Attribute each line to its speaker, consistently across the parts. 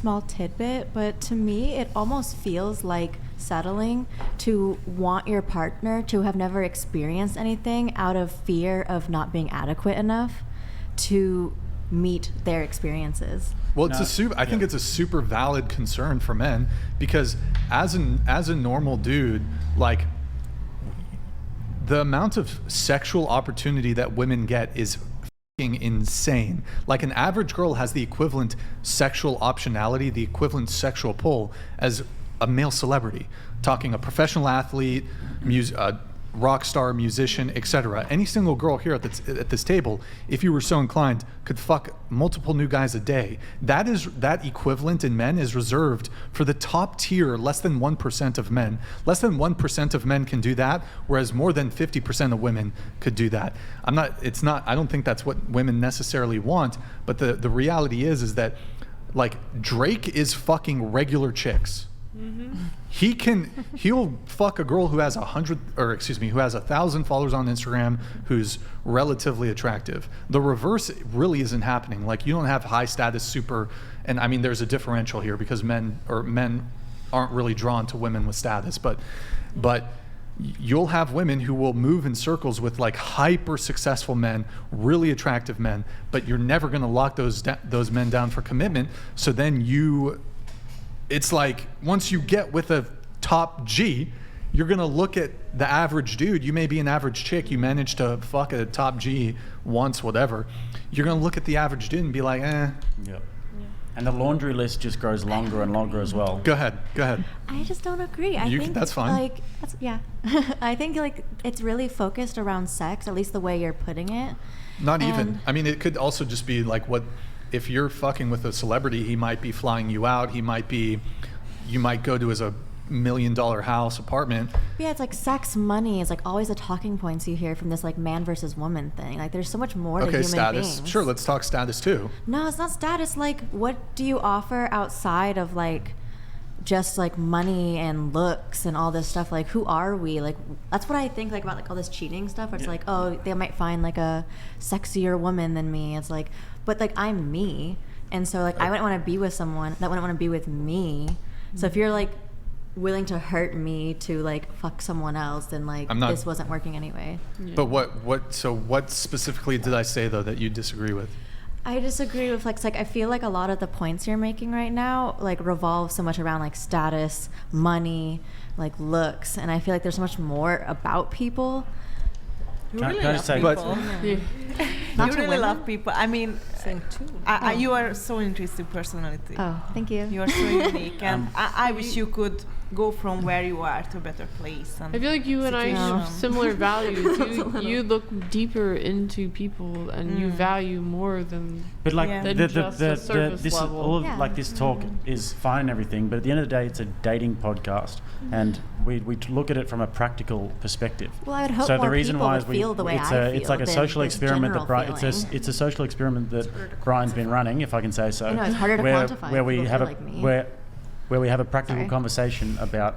Speaker 1: small tidbit, but to me, it almost feels like settling to want your partner to have never experienced anything out of fear of not being adequate enough to meet their experiences.
Speaker 2: Well, I think it's a super valid concern for men, because as a normal dude, like, the amount of sexual opportunity that women get is fucking insane. Like, an average girl has the equivalent sexual optionality, the equivalent sexual pull as a male celebrity. Talking a professional athlete, rock star, musician, etc. Any single girl here at this table, if you were so inclined, could fuck multiple new guys a day. That equivalent in men is reserved for the top tier, less than 1% of men. Less than 1% of men can do that, whereas more than 50% of women could do that. I don't think that's what women necessarily want, but the reality is that, like, Drake is fucking regular chicks. Mm-hmm. He'll fuck a girl who has 1,000 followers on Instagram, who's relatively attractive. The reverse really isn't happening. Like, you don't have high status super, and I mean, there's a differential here because men aren't really drawn to women with status, but you'll have women who will move in circles with, like, hyper successful men, really attractive men, but you're never going to lock those men down for commitment. So then it's like, once you get with a top G, you're gonna look at the average dude. You may be an average chick, you manage to fuck a top G once, whatever. You're gonna look at the average dude and be like, eh.
Speaker 3: Yep. And the laundry list just grows longer and longer as well.
Speaker 2: Go ahead.
Speaker 1: I just don't agree. I think
Speaker 2: that's fine.
Speaker 1: I think, like, it's really focused around sex, at least the way you're putting it.
Speaker 2: Not even. I mean, it could also just be like, what if you're fucking with a celebrity, he might be flying you out, you might go to his $1 million house, apartment.
Speaker 1: Yeah, it's like sex, money is like always the talking points you hear from this, like, man versus woman thing. Like, there's so much more to human
Speaker 2: status.
Speaker 1: beings.
Speaker 2: Sure, let's talk status too.
Speaker 1: No, it's not status. Like, what do you offer outside of, like, just, like, money and looks and all this stuff? Like, who are we? Like, that's what I think, like, about, like, all this cheating stuff, where it's like, oh, they might find, like, a sexier woman than me. It's like, but, like, I'm me, and so, like, I wouldn't want to be with someone that wouldn't want to be with me. So if you're, like, willing to hurt me to, like, fuck someone else, then, like, this wasn't working anyway.
Speaker 2: Yeah. But what specifically did I say, though, that you disagree with?
Speaker 1: I disagree with, like, I feel like a lot of the points you're making right now, like, revolve so much around, like, status, money, like, looks, and I feel like there's so much more about people.
Speaker 4: You really love people. You really love people. I mean, you are so interesting personality.
Speaker 1: Oh, thank you.
Speaker 4: You are so unique, and I wish you could go from where you are to a better place. And
Speaker 5: I feel like you and I have similar values. You look deeper into people, and you value more than.
Speaker 3: But like
Speaker 5: just the surface
Speaker 3: this
Speaker 5: level.
Speaker 3: all of like this talk is fine and everything, but at the end of the day, it's a dating podcast, and we look at it from a practical perspective.
Speaker 1: Well, I would hope
Speaker 3: so
Speaker 1: more
Speaker 3: the reason
Speaker 1: people
Speaker 3: why
Speaker 1: would feel the way I feel.
Speaker 3: It's like a social experiment that it's a social experiment that Brian's been running, if I can say so.
Speaker 1: I know, it's harder to quantify.
Speaker 3: Where we have a practical conversation about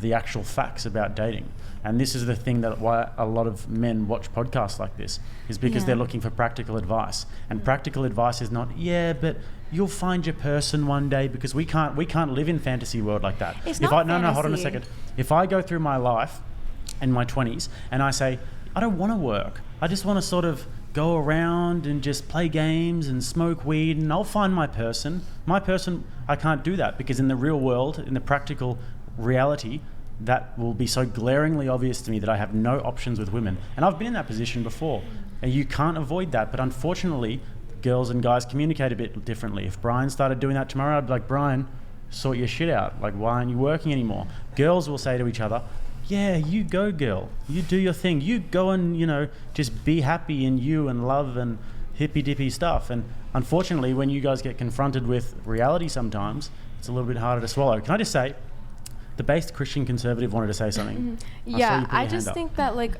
Speaker 3: the actual facts about dating. And this is the thing that why a lot of men watch podcasts like this, is because they're looking for practical advice. And practical advice is not, but you'll find your person one day, because we can't live in fantasy world like that.
Speaker 1: It's not fantasy.
Speaker 3: No, hold on a second. If I go through my life in my 20s and I say, I don't want to work, I just want to sort of go around and just play games and smoke weed, and I'll find my person. I can't do that, because in the real world, in the practical reality, that will be so glaringly obvious to me that I have no options with women. And I've been in that position before, and you can't avoid that. But unfortunately, girls and guys communicate a bit differently. If Brian started doing that tomorrow, I'd be like, Brian, sort your shit out. Like, why aren't you working anymore? Girls will say to each other, yeah, you go, girl. You do your thing. You go and, just be happy in you and love and hippy-dippy stuff. And unfortunately, when you guys get confronted with reality sometimes, it's a little bit harder to swallow. Can I just say, the based Christian conservative wanted to say something.
Speaker 6: Yeah, I just think that, like,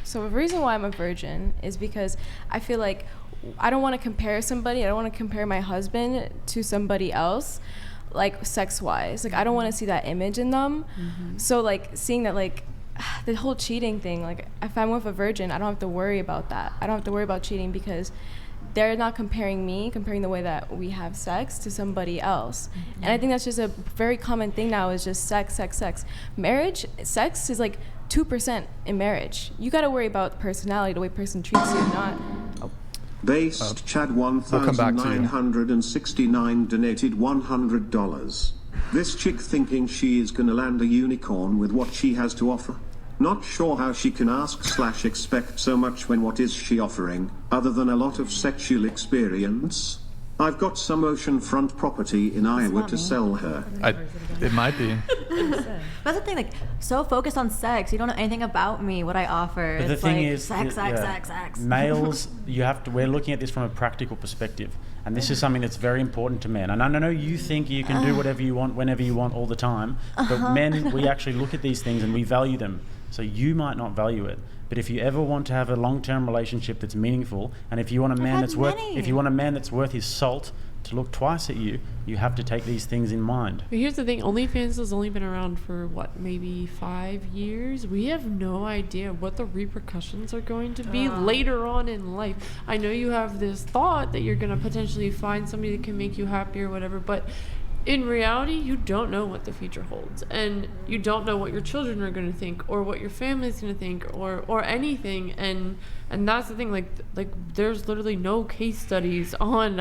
Speaker 6: so the reason why I'm a virgin is because I feel like I don't want to compare somebody. I don't want to compare my husband to somebody else, like, sex-wise. Like, I don't want to see that image in them. So, like, seeing that, like, the whole cheating thing, like, if I'm with a virgin, I don't have to worry about that. I don't have to worry about cheating, because they're not comparing the way that we have sex to somebody else. And I think that's just a very common thing now, is just sex. Marriage, sex is like 2% in marriage. You got to worry about the personality, the way person treats you, not...
Speaker 7: Based Chad
Speaker 2: we'll come back to you.
Speaker 7: 1969 donated $100. This chick thinking she is gonna land a unicorn with what she has to offer. Not sure how she can ask/expect so much when what is she offering, other than a lot of sexual experience? I've got some oceanfront property in Iowa to sell her.
Speaker 2: It might be.
Speaker 1: That's the thing, like, so focused on sex, you don't know anything about me, what I offer.
Speaker 3: But the
Speaker 1: it's
Speaker 3: thing
Speaker 1: like
Speaker 3: is,
Speaker 1: sex.
Speaker 3: Males, we're looking at this from a practical perspective, and this is something that's very important to men. And I know you think you can do whatever you want, whenever you want, all the time, but men, we actually look at these things and we value them. So you might not value it, but if you ever want to have a long-term relationship that's meaningful, and if you want a man that's worth his salt to look twice at you, you have to take these things in mind.
Speaker 5: But here's the thing, OnlyFans has only been around for maybe 5 years. We have no idea what the repercussions are going to be later on in life. I know you have this thought that you're going to potentially find somebody that can make you happy or whatever, but in reality, you don't know what the future holds, and you don't know what your children are going to think, or what your family's going to think, or anything. And that's the thing. Like there's literally no case studies on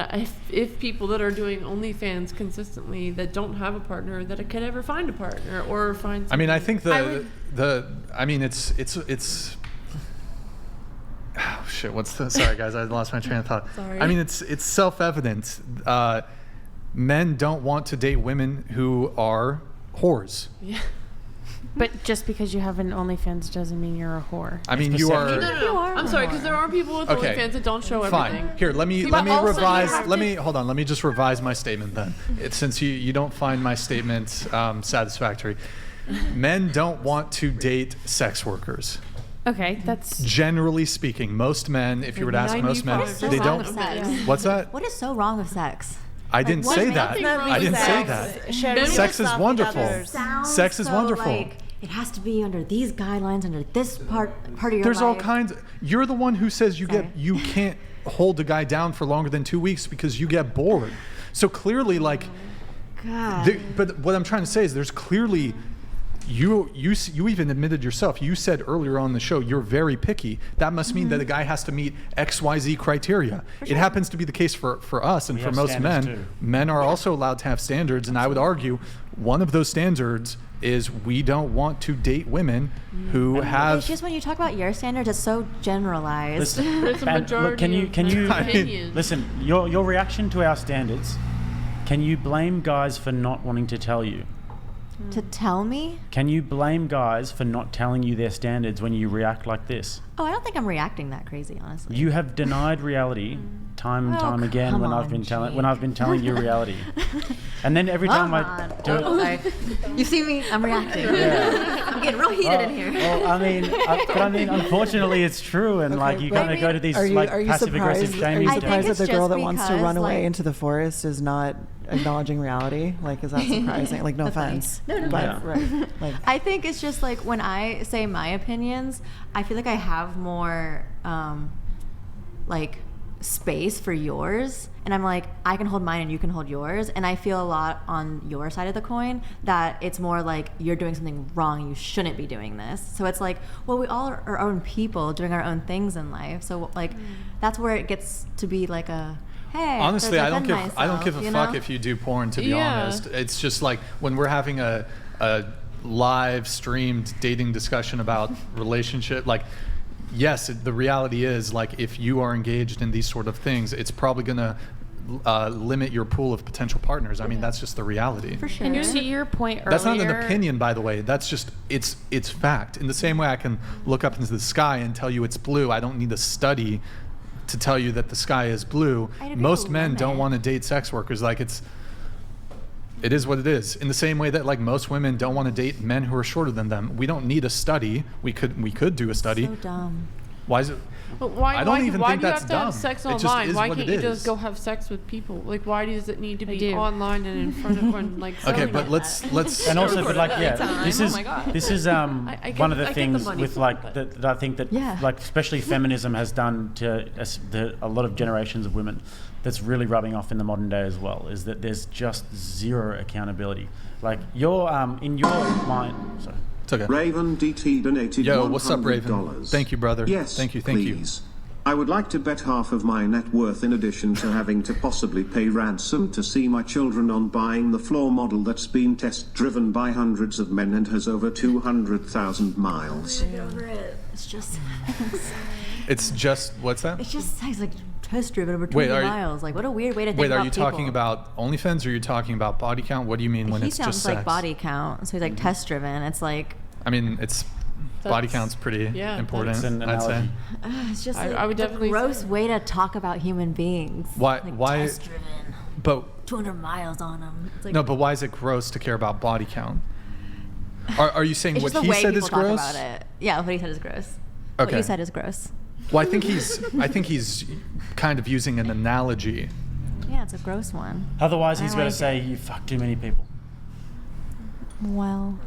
Speaker 5: if people that are doing OnlyFans consistently that don't have a partner that can ever find a partner or find.
Speaker 2: I mean, I think it's. Oh shit! Sorry, guys, I lost my train of thought.
Speaker 5: Sorry.
Speaker 2: I mean, it's self-evident. Men don't want to date women who are whores.
Speaker 5: Yeah.
Speaker 8: But just because you have an OnlyFans doesn't mean you're a whore.
Speaker 2: I mean, you are.
Speaker 5: No. I'm sorry, because there are people with OnlyFans that don't show everything.
Speaker 2: Fine. Here, let me revise. Hold on. Let me just revise my statement then. Since you don't find my statement satisfactory. Men don't want to date sex workers.
Speaker 8: Okay, that's
Speaker 2: generally speaking. Most men, if you were to ask most men, they don't. What's that?
Speaker 1: What is so wrong with sex?
Speaker 2: I didn't say that. I didn't say that. Sex is wonderful. Sex is wonderful.
Speaker 1: Like, it has to be under these guidelines, under this part of your life.
Speaker 2: There's all kinds. You're the one who says you can't hold a guy down for longer than 2 weeks because you get bored. So clearly, like, but what I'm trying to say is there's clearly. You even admitted yourself. You said earlier on the show you're very picky. That must mean that a guy has to meet XYZ criteria. Sure. It happens to be the case for us and for most men. Too. Men are also allowed to have standards, and I would argue one of those standards is we don't want to date women who have.
Speaker 1: It's just when you talk about your standards, it's so generalized.
Speaker 5: It's a majority.
Speaker 3: Look, can you listen? Your reaction to our standards. Can you blame guys for not wanting to tell you?
Speaker 1: To tell me?
Speaker 3: Can you blame guys for not telling you their standards when you react like this?
Speaker 1: Oh, I don't think I'm reacting that crazy, honestly.
Speaker 3: You have denied reality time and time again when I've been telling you reality. And then every time I do it.
Speaker 1: Sorry. You see me? I'm reacting.
Speaker 3: Yeah.
Speaker 1: I'm getting real heated in here.
Speaker 3: Well, I mean, unfortunately, it's true, and like you kind of go to these passive aggressive shaming.
Speaker 9: Are you surprised that the girl that wants to run away into the forest is not acknowledging reality? Like, is that surprising? Like, no offense.
Speaker 1: No.
Speaker 9: But, right. Like,
Speaker 1: I think it's just like when I say my opinions, I feel like I have more like space for yours, and I'm like, I can hold mine and you can hold yours, and I feel a lot on your side of the coin that it's more like you're doing something wrong, you shouldn't be doing this. So it's like, well, we all are our own people doing our own things in life, so like that's where it gets to be like a hey,
Speaker 2: honestly, I don't give a fuck if you do porn, to be honest. It's just like when we're having a live streamed dating discussion about relationship, like, yes, the reality is, like, if you are engaged in these sort of things, it's probably going to limit your pool of potential partners. I mean, that's just the reality.
Speaker 1: For sure.
Speaker 8: And to your point earlier,
Speaker 2: that's not an opinion, by the way. That's just it's fact. In the same way I can look up into the sky and tell you it's blue, I don't need a study to tell you that the sky is blue. Most men don't want to date sex workers. Like, it is what it is. In the same way that, like, most women don't want to date men who are shorter than them. We don't need a study. We could do a study.
Speaker 1: So dumb.
Speaker 2: Why is it?
Speaker 5: But why?
Speaker 2: I don't even
Speaker 5: why
Speaker 2: think
Speaker 5: do you
Speaker 2: that's
Speaker 5: have to have
Speaker 2: dumb.
Speaker 5: sex
Speaker 2: It just
Speaker 5: online?
Speaker 2: is
Speaker 5: Why
Speaker 2: what
Speaker 5: can't
Speaker 2: it
Speaker 5: you just
Speaker 2: is.
Speaker 5: go have sex with people? Like, why does it need to be
Speaker 8: do.
Speaker 5: online and in front of one? Like,
Speaker 2: Okay,
Speaker 5: selling
Speaker 2: but
Speaker 5: it?
Speaker 2: let's
Speaker 3: And also, but like, yeah,
Speaker 6: time.
Speaker 3: this
Speaker 6: Oh
Speaker 3: is
Speaker 6: my God.
Speaker 3: this is
Speaker 5: I get-
Speaker 3: one of the
Speaker 5: I get the
Speaker 3: things
Speaker 5: money
Speaker 3: with
Speaker 5: for
Speaker 3: like
Speaker 5: it,
Speaker 3: that I think that
Speaker 1: Yeah.
Speaker 3: like especially feminism has done to a lot of generations of women. That's really rubbing off in the modern day as well. Is that there's just zero accountability. Like you're in your mind. Sorry.
Speaker 2: It's okay.
Speaker 7: Raven DT donated
Speaker 2: Yo,
Speaker 7: $100.
Speaker 2: what's up, Raven? Thank you, brother.
Speaker 7: Yes,
Speaker 2: Thank you.
Speaker 7: please. I would like to bet half of my net worth in addition to having to possibly pay ransom to see my children on buying the floor model that's been test driven by hundreds of men and has over 200,000 miles.
Speaker 1: It's just
Speaker 2: It's just what's that?
Speaker 1: it's just sex, like test driven over
Speaker 2: Wait,
Speaker 1: 200
Speaker 2: are you-
Speaker 1: miles. Like what a weird way to think
Speaker 2: Wait,
Speaker 1: about
Speaker 2: are you talking
Speaker 1: people.
Speaker 2: about OnlyFans or are you talking about body count? What do you mean when
Speaker 1: He
Speaker 2: it's
Speaker 1: sounds
Speaker 2: just
Speaker 1: like
Speaker 2: sex?
Speaker 1: body count, so he's like test driven. It's like
Speaker 2: I mean, it's body
Speaker 5: That's-
Speaker 2: count's pretty
Speaker 5: yeah,
Speaker 2: important.
Speaker 3: That's an
Speaker 2: I'd say.
Speaker 3: analogy.
Speaker 1: it's just
Speaker 5: I
Speaker 1: like,
Speaker 5: would
Speaker 1: it's a
Speaker 5: definitely
Speaker 1: gross
Speaker 5: say-
Speaker 1: way to talk about human beings.
Speaker 2: Why?
Speaker 1: Like,
Speaker 2: Why?
Speaker 1: test driven,
Speaker 2: But
Speaker 1: 200 miles on them. It's like,
Speaker 2: no, but why is it gross to care about body count? Are you saying
Speaker 1: it's
Speaker 2: what
Speaker 1: just the
Speaker 2: he
Speaker 1: way
Speaker 2: said
Speaker 1: people
Speaker 2: is
Speaker 1: talk
Speaker 2: gross?
Speaker 1: about it. Yeah, what he said is gross. What
Speaker 2: Okay.
Speaker 1: you said is gross.
Speaker 2: Well, I think he's kind of using an analogy.
Speaker 1: Yeah, it's a gross one.
Speaker 3: Otherwise,
Speaker 1: I
Speaker 3: he's going
Speaker 1: like
Speaker 3: to say you fuck too many people.
Speaker 1: Well,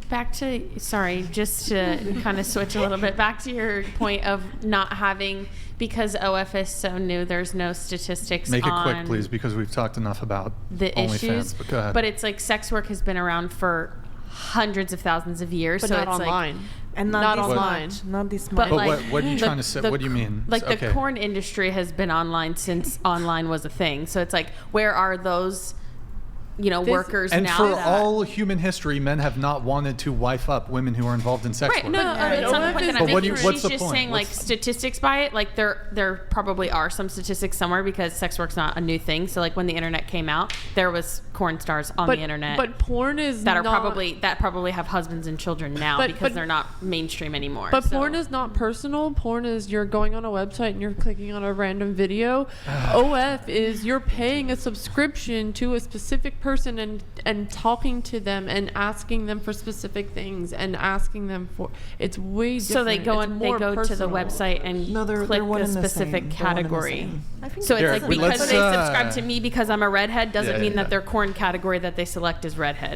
Speaker 8: Back to, sorry, just to kind of switch a little bit, back to your point of not having, because OF is so new, there's no statistics
Speaker 2: Make it
Speaker 8: on
Speaker 2: quick, please, because we've talked enough about
Speaker 8: the
Speaker 2: OnlyFans.
Speaker 8: issues.
Speaker 2: But go ahead.
Speaker 8: But it's like sex work has been around for hundreds of thousands of years.
Speaker 5: But
Speaker 8: so
Speaker 5: not
Speaker 8: it's
Speaker 5: online.
Speaker 4: And
Speaker 5: Not
Speaker 4: not, this
Speaker 5: online.
Speaker 4: much. Not this
Speaker 8: But
Speaker 4: much.
Speaker 2: But
Speaker 8: like,
Speaker 2: what are you
Speaker 8: the-
Speaker 2: trying to say?
Speaker 8: the
Speaker 2: What do you mean?
Speaker 8: Like
Speaker 2: Okay.
Speaker 8: the porn industry has been online since online was a thing. So it's like, where are those,
Speaker 5: This-
Speaker 8: workers
Speaker 2: And
Speaker 8: now?
Speaker 2: for
Speaker 8: that-
Speaker 2: all human history, men have not wanted to wife up women who are involved in sex
Speaker 8: Right,
Speaker 2: work.
Speaker 8: no,
Speaker 5: Yeah,
Speaker 8: that's not the
Speaker 5: OF
Speaker 8: point
Speaker 5: is
Speaker 8: that
Speaker 2: But
Speaker 8: I'm
Speaker 2: what do
Speaker 8: making.
Speaker 2: you- what's
Speaker 8: She's
Speaker 2: the
Speaker 8: just
Speaker 2: point?
Speaker 8: saying, like,
Speaker 2: What's-
Speaker 8: statistics by it. Like, there probably are some statistics somewhere because sex work's not a new thing. So, like, when the internet came out, there was porn stars on the internet
Speaker 5: But porn is
Speaker 8: that are
Speaker 5: not,
Speaker 8: probably have husbands and children now
Speaker 5: But-
Speaker 8: because
Speaker 5: but-
Speaker 8: they're not mainstream anymore.
Speaker 5: But
Speaker 8: so.
Speaker 5: porn is not personal. Porn is you're going on a website and you're clicking on a random video. OF is you're paying a subscription to a specific person and talking to them and asking them for specific things and asking them for. It's way different.
Speaker 8: So they go
Speaker 5: It's
Speaker 8: and they
Speaker 5: more
Speaker 8: go to the
Speaker 5: personal.
Speaker 8: website and
Speaker 9: No, they're
Speaker 8: click
Speaker 9: one
Speaker 8: a
Speaker 9: and the
Speaker 8: specific
Speaker 9: same. They're one and the
Speaker 8: category.
Speaker 9: same.
Speaker 8: So it's
Speaker 2: Derek,
Speaker 8: like because
Speaker 2: let's,
Speaker 8: they subscribe to me because I'm a redhead doesn't
Speaker 2: yeah,
Speaker 8: mean
Speaker 2: yeah.
Speaker 8: that their corn category that they select is redhead.